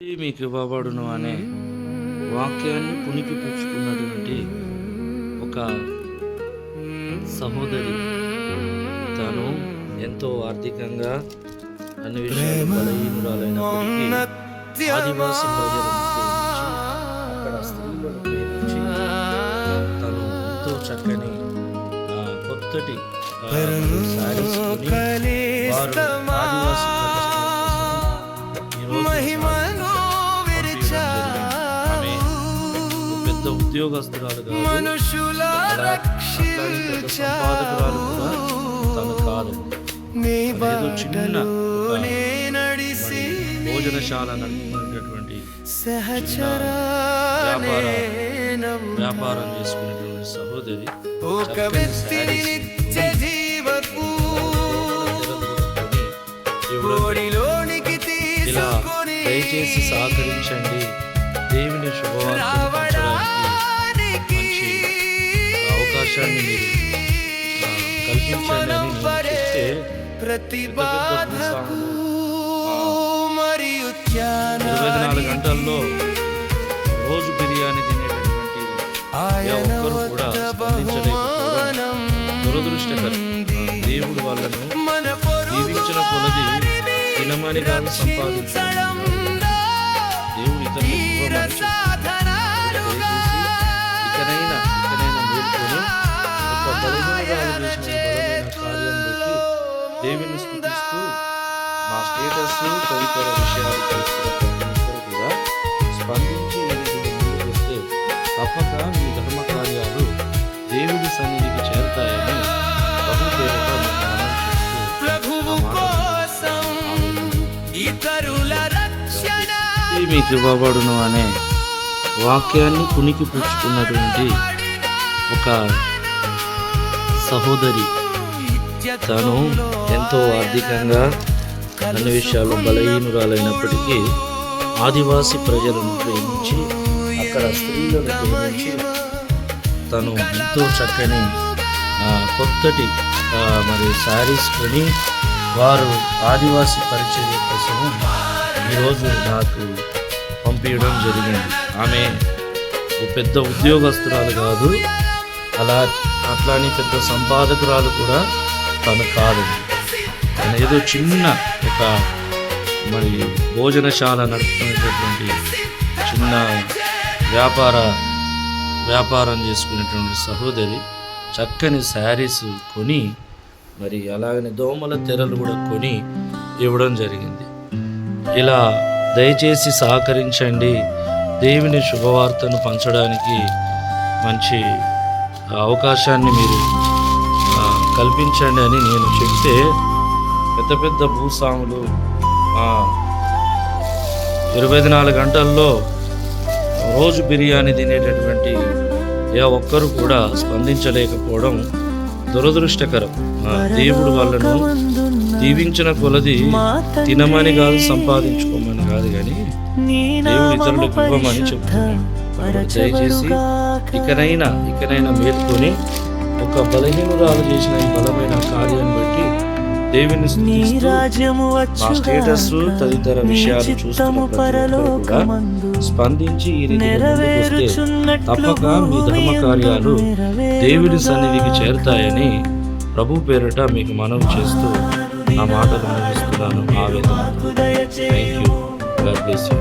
మీకు ఇవ్వబడును అనే వాక్యాన్ని పుణికి పుచ్చుకున్నటువంటి ఒక సహోదరి, తను ఎంతో ఆర్థికంగా అన్ని విషయాలు బలహీనురాలైనప్పటికీ ఆదివాసి ప్రజలను ప్రేమించి అక్కడ స్త్రీలను ప్రేమించి తను ఎంతో చక్కని కొత్తటి శారీస్ కొని వారు ఆదివాసి పెద్ద ఉద్యోగస్తురాలు కాదు, సంపాదకురాలు కూడా తను కాదు. ఏదో చిన్న భోజనశాల నడుపుకునేటటువంటి వ్యాపారం చేసుకునేటువంటి సహోదరి ఇలా దయచేసి సహకరించండి, దేవుని శుభవార్తను పంచడానికి మంచి అవకాశాన్ని మీరు కల్పించండి అని నేను చెప్తే, పెద్ద 24 గంటల్లో రోజు బిర్యానీ తినేటటువంటి ఒక్కరు కూడా స్పందించలేకపోవడం దురదృష్టకరం. దేవుడు వాళ్ళను దీవించిన కొలది తినమని కాదు సంపాదించడం. దేవుడు ఇతరులకు ఇకనైనా మేల్కొని ఒక బలమైన కార్యం బట్టి దేవుని స్తుతిస్తూ మా స్టేటస్ తదితర విషయాలు తెలుసుకున్నప్పుడు కూడా స్పందించి ముందుకు వస్తే తప్పక మీ ధర్మ కార్యాలు దేవుడి సన్నిధికి చేరుతాయని ప్రభు పేరుతో మీకు ఇవ్వబడును అనే వాక్యాన్ని పుణికి పుచ్చుకున్నటువంటి ఒక సహోదరి, తను ఎంతో ఆర్థికంగా అన్ని విషయాలు బలహీనురాలైనప్పటికీ ఆదివాసి ప్రజలను ప్రేమించి అక్కడ స్త్రీలను ప్రేమించి తను ఎంతో చక్కని కొత్తటి శారీస్ కొని వారు ఆదివాసి పరిచర్య కోసం ఈరోజు నాకు పంపించడం జరిగింది. ఆమె పెద్ద ఉద్యోగస్తురాలు కాదు, అట్లానే పెద్ద సంపాదకురాలు కూడా తను కాదు. తను ఏదో చిన్న ఒక భోజనశాల నడుపుకునేటటువంటి చిన్న వ్యాపారం చేసుకునేటువంటి సహోదరి చక్కని శారీస్ కొని అలాగనే దోమల తెరలు కూడా కొని ఇవ్వడం జరిగింది. ఇలా దయచేసి సహకరించండి, దేవుని శుభవార్తను పంచడానికి మంచి అవకాశాన్ని మీరు కల్పించండి అని నేను చెప్తే, పెద్ద భూస్వాములు 24 గంటల్లో రోజు బిర్యానీ తినేటటువంటి ఒక్కరు కూడా స్పందించలేకపోవడం దురదృష్టకరం. దేవుడు వాళ్ళను దీవించిన కొలది తినమని కాదు సంపాదించుకోమని కాదు, కానీ దేవుడు ఇతరులకు ఇవ్వమని చెప్తున్నాడు. దయచేసి ఇకనైనా మేల్కొని ఒక బలహీనురాలు చేసిన ఈ బలమైన కార్యాన్ని బట్టి దేవుని మా స్టేటస్ తదితర విషయాలు చూస్తున్న స్పందించి ఈ రీతిగా తప్పక మీ ధర్మ కార్యాలు దేవుని సన్నిధికి చేరుతాయని ప్రభు పేరిట మీకు మనవి చేస్తూ నా మాటలు ముగిస్తున్నాను. ఆవేదన. Thank you. God bless you.